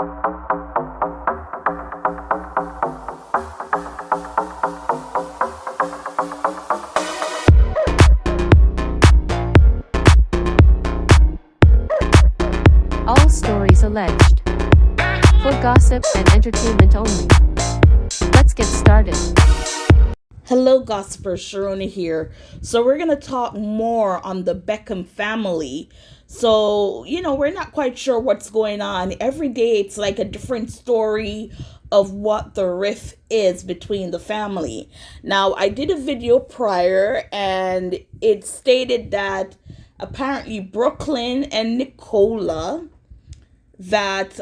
All stories alleged. For gossip and entertainment only. Let's get started. Hello, Gossiper, Sharona here. So we're gonna talk more on the Beckham family. So, we're not quite sure what's going on. Every day it's like a different story of what the rift is between the family. Now, I did a video prior and it stated that apparently Brooklyn and Nicola, that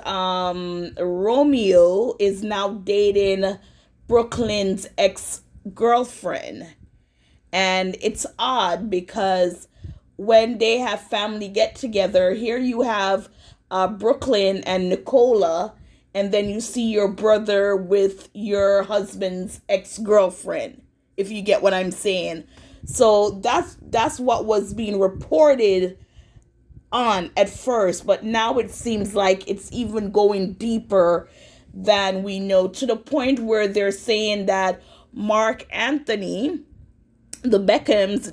Romeo is now dating Brooklyn's ex-girlfriend. And it's odd because when they have family get together, here you have Brooklyn and Nicola, and then you see your brother with your husband's ex-girlfriend, if you get what I'm saying. So that's what was being reported on at first, but now it seems like it's even going deeper than we know, to the point where they're saying that Mark Anthony, the Beckhams,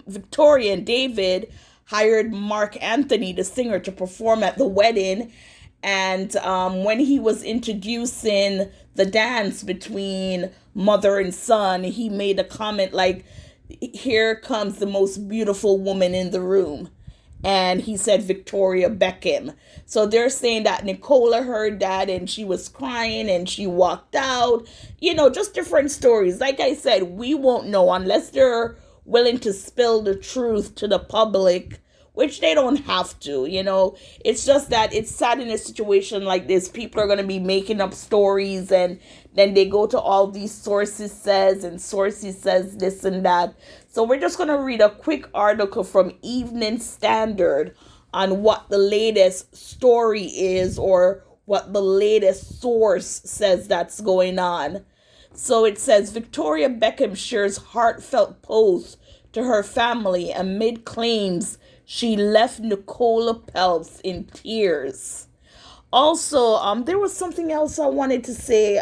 Victoria and David hired Mark Anthony, the singer, to perform at the wedding. And when he was introducing the dance between mother and son, he made a comment like, "Here comes the most beautiful woman in the room." And he said Victoria Beckham. So they're saying that Nicola heard that and she was crying and she walked out. Just different stories. Like I said, we won't know unless they're willing to spill the truth to the public, which they don't have to. It's just that it's sad in a situation like this. People are going to be making up stories, and then they go to all these sources says this and that. So we're just going to read a quick article from Evening Standard on what the latest story is, or what the latest source says that's going on. So it says Victoria Beckham shares heartfelt post to her family amid claims she left Nicola Peltz in tears. Also, there was something else I wanted to say.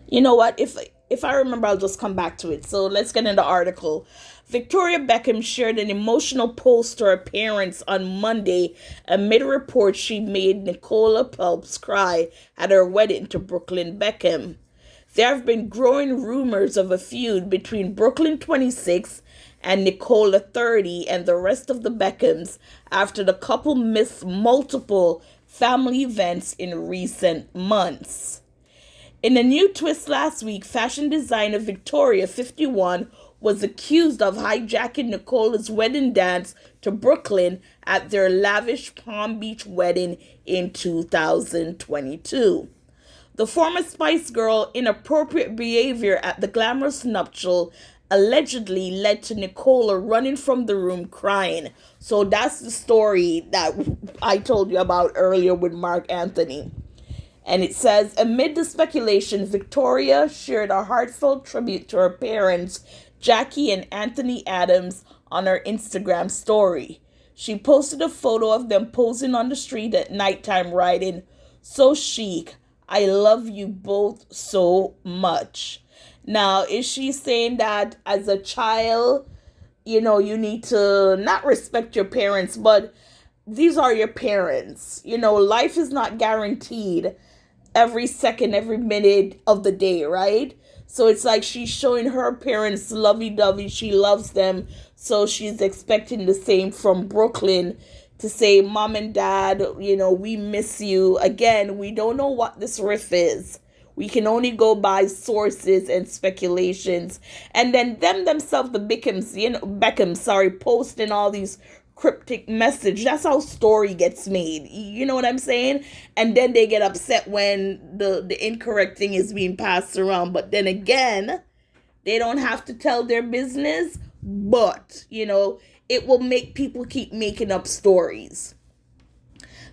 You know what? If I remember, I'll just come back to it. So let's get in the article. Victoria Beckham shared an emotional post to her parents on Monday amid reports she made Nicola Peltz cry at her wedding to Brooklyn Beckham. There have been growing rumors of a feud between Brooklyn 26 and Nicola 30 and the rest of the Beckhams after the couple missed multiple family events in recent months. In a new twist last week, fashion designer Victoria, 51, was accused of hijacking Nicola's wedding dance to Brooklyn at their lavish Palm Beach wedding in 2022. The former Spice Girl inappropriate behavior at the glamorous nuptial allegedly led to Nicola running from the room crying. So that's the story that I told you about earlier with Mark Anthony. And it says, amid the speculation, Victoria shared a heartfelt tribute to her parents, Jackie and Anthony Adams, on her Instagram story. She posted a photo of them posing on the street at nighttime, writing, "So chic. I love you both so much." Now, is she saying that as a child, you need to not respect your parents, but these are your parents. Life is not guaranteed every second, every minute of the day, right? So it's like she's showing her parents lovey-dovey. She loves them. So she's expecting the same from Brooklyn to say, "Mom and Dad, we miss you." Again, we don't know what this riff is. We can only go by sources and speculations. And then them themselves, the Beckhams, posting all these cryptic message. That's how story gets made. You know what I'm saying? And then they get upset when the incorrect thing is being passed around. But then again, they don't have to tell their business. But, it will make people keep making up stories.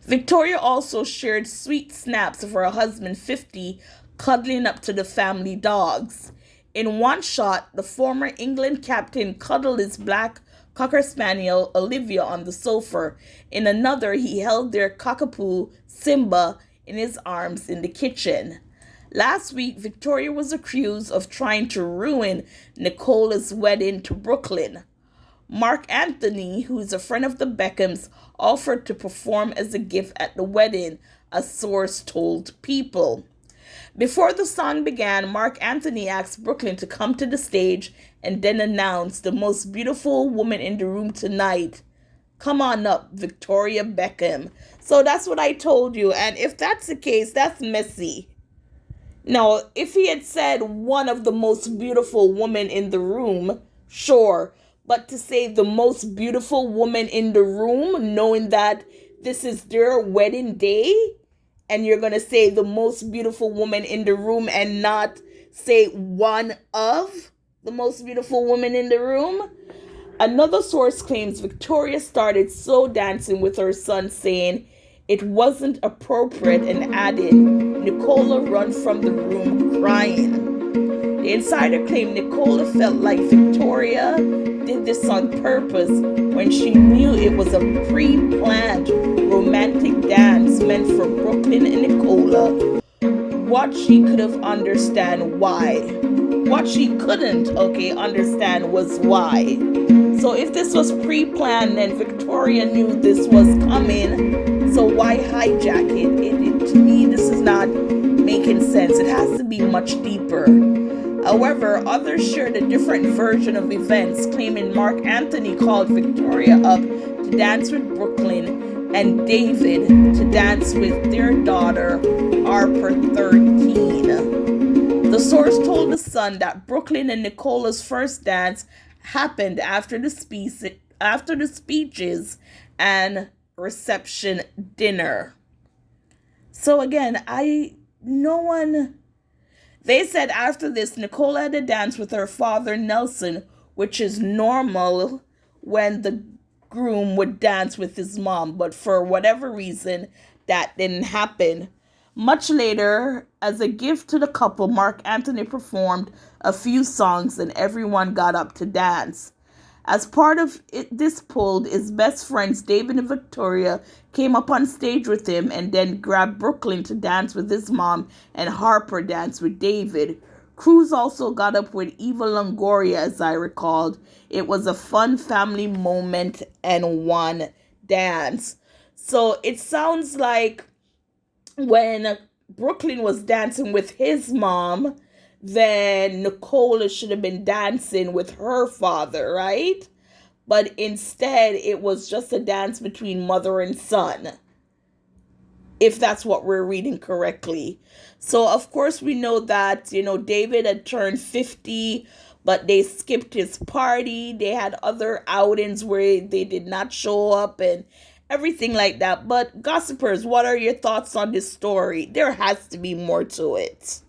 Victoria also shared sweet snaps of her husband, 50, cuddling up to the family dogs. In one shot, the former England captain cuddled his black Cocker Spaniel Olivia on the sofa. In another, he held their cockapoo Simba in his arms in the kitchen. Last week, Victoria was accused of trying to ruin Nicola's wedding to Brooklyn. Mark Anthony, who is a friend of the Beckhams, offered to perform as a gift at the wedding, a source told People. Before the song began, Mark Anthony asked Brooklyn to come to the stage and then announced, "The most beautiful woman in the room tonight. Come on up, Victoria Beckham." So that's what I told you. And if that's the case, that's messy. Now, if he had said one of the most beautiful women in the room, sure. But to say the most beautiful woman in the room, knowing that this is their wedding day, and you're going to say the most beautiful woman in the room and not say one of the most beautiful women in the room? Another source claims Victoria started slow dancing with her son, saying it wasn't appropriate, and added, Nicola run from the room crying. The insider claimed Nicola felt like Victoria did this on purpose when she knew it was a pre-planned romantic dance meant for Brooklyn and Nicola. What she could have understand why. What she couldn't, understand was why. So if this was pre-planned and Victoria knew this was coming, so why hijack it? To me, this is not making sense. It has to be much deeper. However, others shared a different version of events, claiming Mark Anthony called Victoria up to dance with Brooklyn and David to dance with their daughter, Harper, 13. The source told The Sun that Brooklyn and Nicola's first dance happened after the speeches and reception dinner. So again, they said after this, Nicola had a dance with her father, Nelson, which is normal when the groom would dance with his mom. But for whatever reason, that didn't happen. Much later, as a gift to the couple, Mark Anthony performed a few songs and everyone got up to dance. As part of this pulled, his best friends David and Victoria came up on stage with him and then grabbed Brooklyn to dance with his mom, and Harper danced with David. Cruz also got up with Eva Longoria, as I recalled. It was a fun family moment and one dance. So it sounds like when Brooklyn was dancing with his mom, then Nicola should have been dancing with her father, right? But instead, it was just a dance between mother and son, if that's what we're reading correctly. So, of course, we know that, David had turned 50, but they skipped his party. They had other outings where they did not show up and everything like that. But gossipers, what are your thoughts on this story? There has to be more to it.